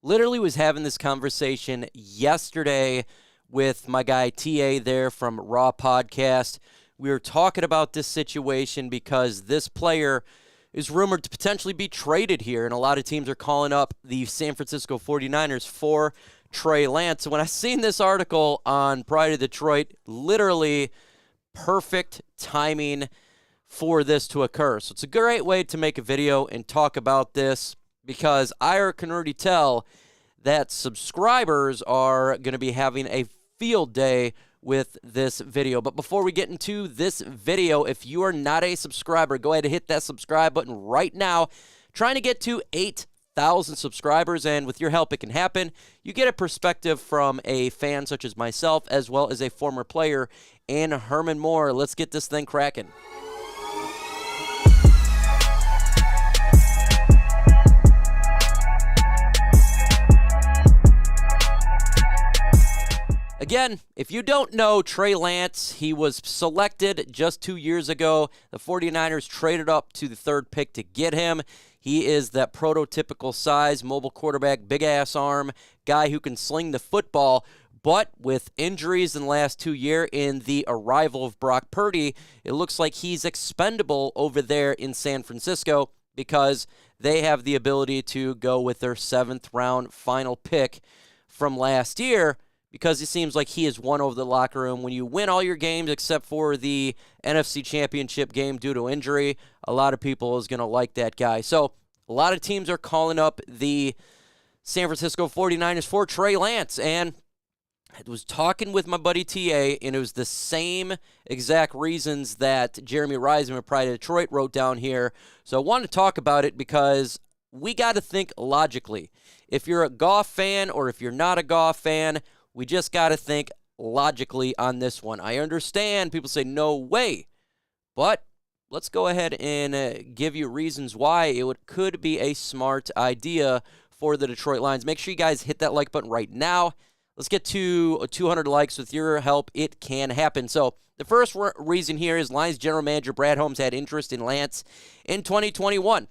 Literally was having this conversation yesterday with my guy TA there from Raw Podcast. We were talking about this situation because this player is rumored to potentially be traded here, and a lot of teams are calling up the San Francisco 49ers for Trey Lance. So when I seen this article on Pride of Detroit, literally perfect timing for this to occur. So it's a great way to make a video and talk about this, because I can already tell that subscribers are going to be having a field day with this video. But before we get into this video, if you are not a subscriber, go ahead and hit that subscribe button right now. Trying to get to 8,000 subscribers, and with your help, it can happen. You get a perspective from a fan such as myself, as well as a former player in Herman Moore. Let's get this thing cracking. Again, if you don't know Trey Lance, he was selected just 2 years ago. The 49ers traded up to the third pick to get him. He is that prototypical size, mobile quarterback, big-ass arm, guy who can sling the football. But with injuries in the last 2 years in the arrival of Brock Purdy, it looks like he's expendable over there in San Francisco, because they have the ability to go with their 7th-round final pick from last year, because it seems like he has won over the locker room. When you win all your games except for the NFC Championship game due to injury, a lot of people is going to like that guy. So a lot of teams are calling up the San Francisco 49ers for Trey Lance, and I was talking with my buddy TA, and it was the same exact reasons that Jeremy Reisman of Pride of Detroit wrote down here. So I wanted to talk about it because we got to think logically. If you're a Goff fan or if you're not a Goff fan, we just got to think logically on this one. I understand people say, no way. But let's go ahead and give you reasons why it could be a smart idea for the Detroit Lions. Make sure you guys hit that like button right now. Let's get to 200 likes. With your help, it can happen. So the first reason here is Lions general manager Brad Holmes had interest in Lance in 2021.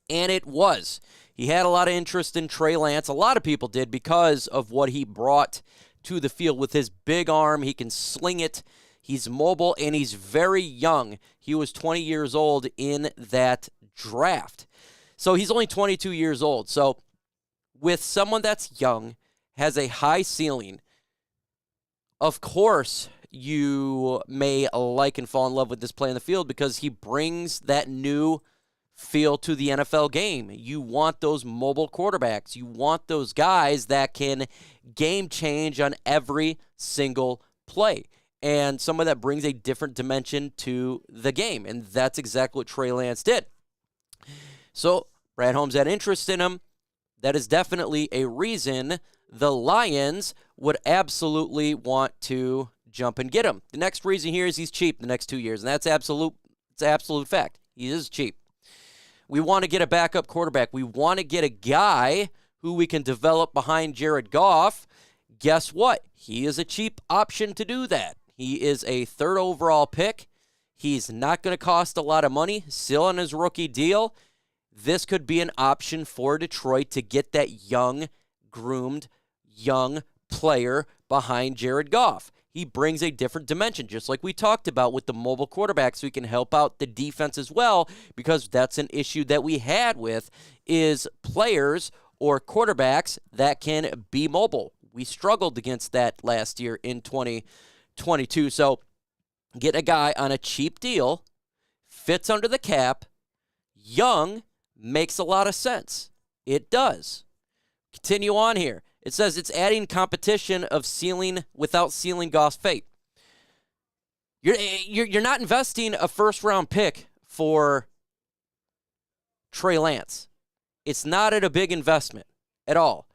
And it was. He had a lot of interest in Trey Lance. A lot of people did, because of what he brought to the field with his big arm. He can sling it. He's mobile, and he's very young. He was 20 years old in that draft. So he's only 22 years old. So with someone that's young, has a high ceiling, of course you may like and fall in love with this play in the field, because he brings that new feel to the NFL game. You want those mobile quarterbacks. You want those guys that can game change on every single play. And someone that brings a different dimension to the game. And that's exactly what Trey Lance did. So Brad Holmes had interest in him. That is definitely a reason the Lions would absolutely want to jump and get him. The next reason here is he's cheap the next 2 years. And that's absolute fact. He is cheap. We want to get a backup quarterback. We want to get a guy who we can develop behind Jared Goff. Guess what? He is a cheap option to do that. He is a 3rd overall pick. He's not going to cost a lot of money. Still on his rookie deal. This could be an option for Detroit to get that young, groomed, young player behind Jared Goff. He brings a different dimension, just like we talked about with the mobile quarterbacks, so he can help out the defense as well, because that's an issue that we had with is players or quarterbacks that can be mobile. We struggled against that last year in 2022. So get a guy on a cheap deal, fits under the cap, young, makes a lot of sense. It does. Continue on here. It says it's adding competition of ceiling without sealing Goff's fate. You're not investing a 1st-round pick for Trey Lance. It's not at a big investment at all.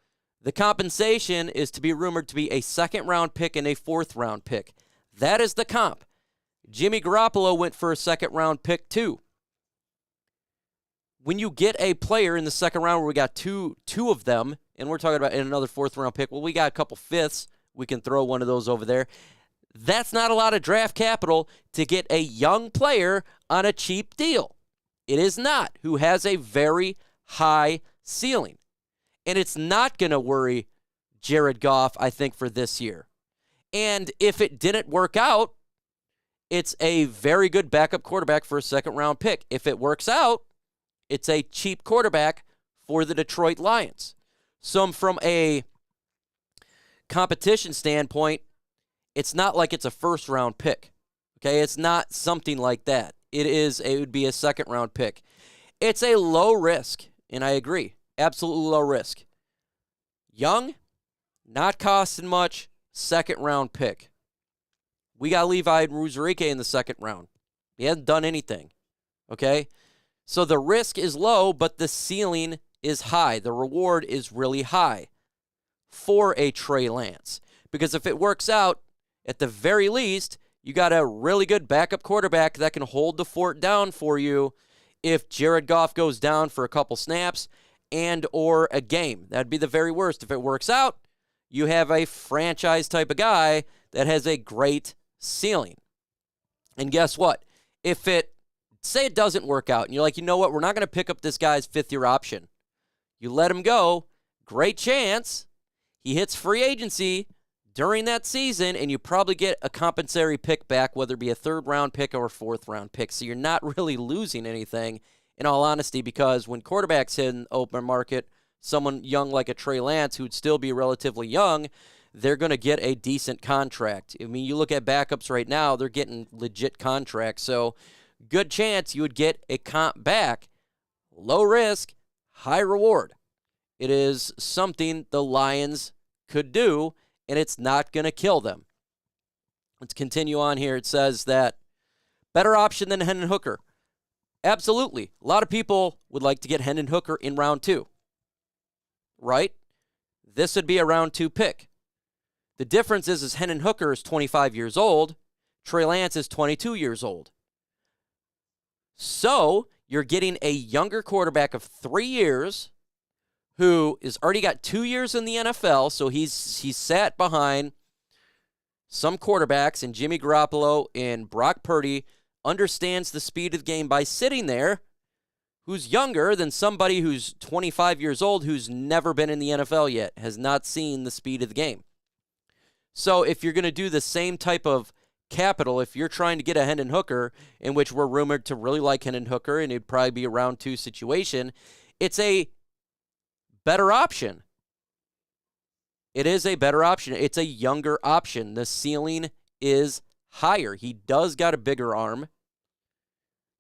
The compensation is to be rumored to be a 2nd-round pick and a 4th-round pick. That is the comp. Jimmy Garoppolo went for a 2nd-round pick too. When you get a player in the 2nd round where we got two of them, and we're talking about in another 4th-round pick, well, we got a couple 5ths. We can throw one of those over there. That's not a lot of draft capital to get a young player on a cheap deal. It is not, who has a very high ceiling. And it's not going to worry Jared Goff, I think, for this year. And if it didn't work out, it's a very good backup quarterback for a second-round pick. If it works out, it's a cheap quarterback for the Detroit Lions. So from a competition standpoint, it's not like it's a first-round pick. Okay, it's not something like that. It would be a second-round pick. It's a low risk, and I agree. Absolutely low risk. Young, not costing much, second-round pick. We got Levi Ruzarike in the second round. He hasn't done anything, okay? So the risk is low, but the ceiling is high. The reward is really high for a Trey Lance. Because if it works out, at the very least, you got a really good backup quarterback that can hold the fort down for you if Jared Goff goes down for a couple snaps and or a game. That'd be the very worst. If it works out, you have a franchise type of guy that has a great ceiling. And guess what? Say it doesn't work out, and you're like, you know what? We're not going to pick up this guy's fifth-year option. You let him go. Great chance. He hits free agency during that season, and you probably get a compensatory pick back, whether it be a third-round pick or a fourth-round pick. So you're not really losing anything, in all honesty, because when quarterbacks hit an open market, someone young like a Trey Lance, who'd still be relatively young, they're going to get a decent contract. I mean, you look at backups right now, they're getting legit contracts. So good chance you would get a comp back. Low risk, high reward. It is something the Lions could do, and it's not going to kill them. Let's continue on here. It says that better option than Hendon Hooker. Absolutely. A lot of people would like to get Hendon Hooker in round 2. Right? This would be a round 2 pick. The difference is Hendon Hooker is 25 years old. Trey Lance is 22 years old. So you're getting a younger quarterback of 3 years who has already got 2 years in the NFL, so he's sat behind some quarterbacks, and Jimmy Garoppolo and Brock Purdy understands the speed of the game by sitting there, who's younger than somebody who's 25 years old who's never been in the NFL yet, has not seen the speed of the game. So if you're going to do the same type of capital, if you're trying to get a Hendon Hooker, in which we're rumored to really like Hendon Hooker, and it'd probably be a round 2 situation, it's a better option. It is a better option. It's a younger option. The ceiling is higher. He does got a bigger arm.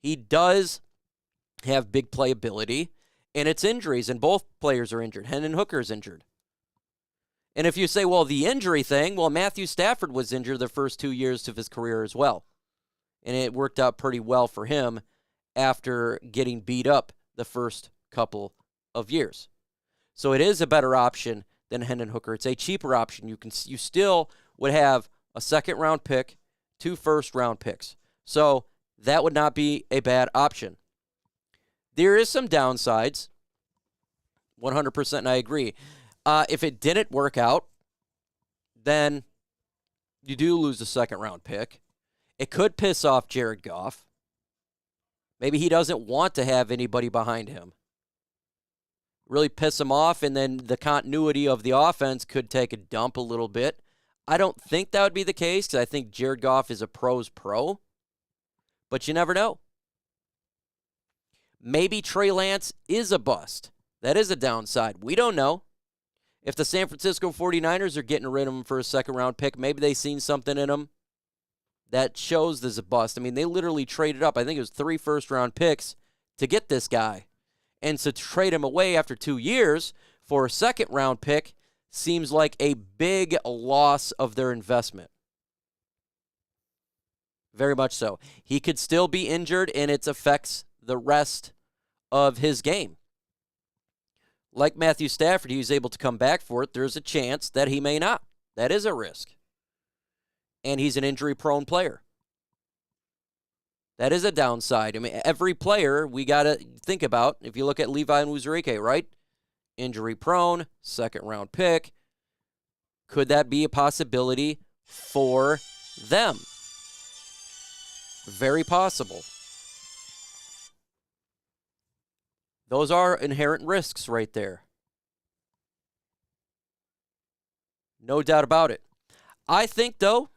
He does have big playability, and it's injuries, and both players are injured. Hendon Hooker is injured. And if you say, well, the injury thing, well, Matthew Stafford was injured the first 2 years of his career as well. And it worked out pretty well for him after getting beat up the first couple of years. So it is a better option than Hendon Hooker. It's a cheaper option. You still would have a second-round pick, 2 first-round picks. So that would not be a bad option. There is some downsides, 100%, and I agree. If it didn't work out, then you do lose a second-round pick. It could piss off Jared Goff. Maybe he doesn't want to have anybody behind him. Really piss him off, and then the continuity of the offense could take a dump a little bit. I don't think that would be the case, because I think Jared Goff is a pro's pro. But you never know. Maybe Trey Lance is a bust. That is a downside. We don't know. If the San Francisco 49ers are getting rid of him for a second-round pick, maybe they've seen something in him that shows there's a bust. I mean, they literally traded up, I think it was 3 first-round picks to get this guy. And so to trade him away after 2 years for a second-round pick seems like a big loss of their investment. Very much so. He could still be injured, and it affects the rest of his game. Like Matthew Stafford, he was able to come back for it. There's a chance that he may not. That is a risk. And he's an injury-prone player. That is a downside. I mean, every player we got to think about, if you look at Levi and Uzurike, right? Injury-prone, second-round pick. Could that be a possibility for them? Very possible. Those are inherent risks right there. No doubt about it. I think, though,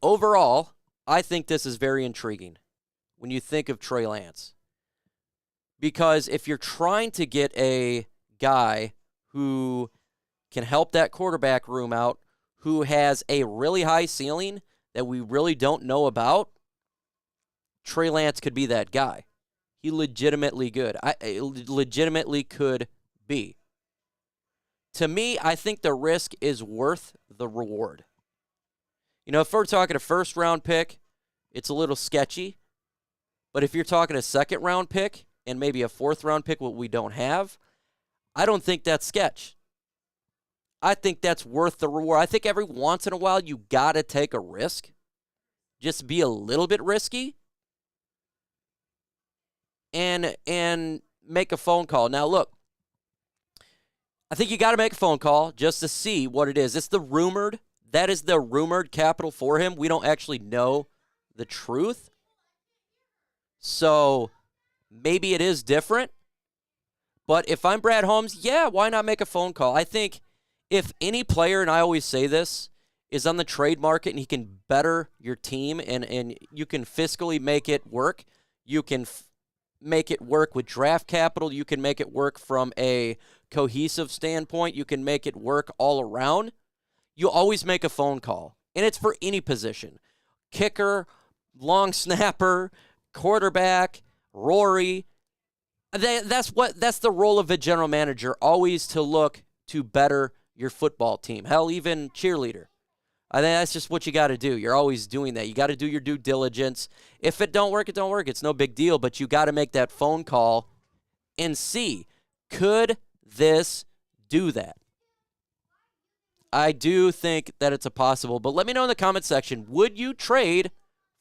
overall, I think this is very intriguing when you think of Trey Lance. Because if you're trying to get a guy who can help that quarterback room out, who has a really high ceiling that we really don't know about, Trey Lance could be that guy. He legitimately legitimately could be. To me, I think the risk is worth the reward. You know, if we're talking a first-round pick, it's a little sketchy. But if you're talking a second-round pick and maybe a fourth-round pick, what we don't have, I don't think that's sketch. I think that's worth the reward. I think every once in a while you got to take a risk. Just be a little bit risky and make a phone call. Now, look, I think you got to make a phone call just to see what it is. That is the rumored capital for him. We don't actually know the truth. So maybe it is different. But if I'm Brad Holmes, yeah, why not make a phone call? I think if any player, and I always say this, is on the trade market and he can better your team and you can fiscally make it work, you can make it work with draft capital, you can make it work from a cohesive standpoint, you can make it work all around, you always make a phone call. And it's for any position. Kicker, long snapper, quarterback, Rory. That's the role of a general manager, always to look to better your football team. Hell, even cheerleader. I think that's just what you got to do. You're always doing that. You got to do your due diligence. If it don't work, it don't work. It's no big deal, but you got to make that phone call and see, could this do that? I do think that it's a possible, but let me know in the comment section, would you trade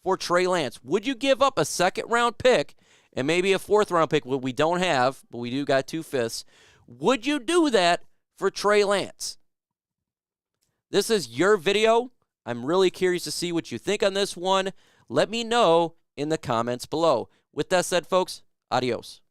for Trey Lance? Would you give up a second-round pick and maybe a fourth-round pick, what we don't have, but we do got 2/5? Would you do that for Trey Lance? This is your video. I'm really curious to see what you think on this one. Let me know in the comments below. With that said, folks, adios.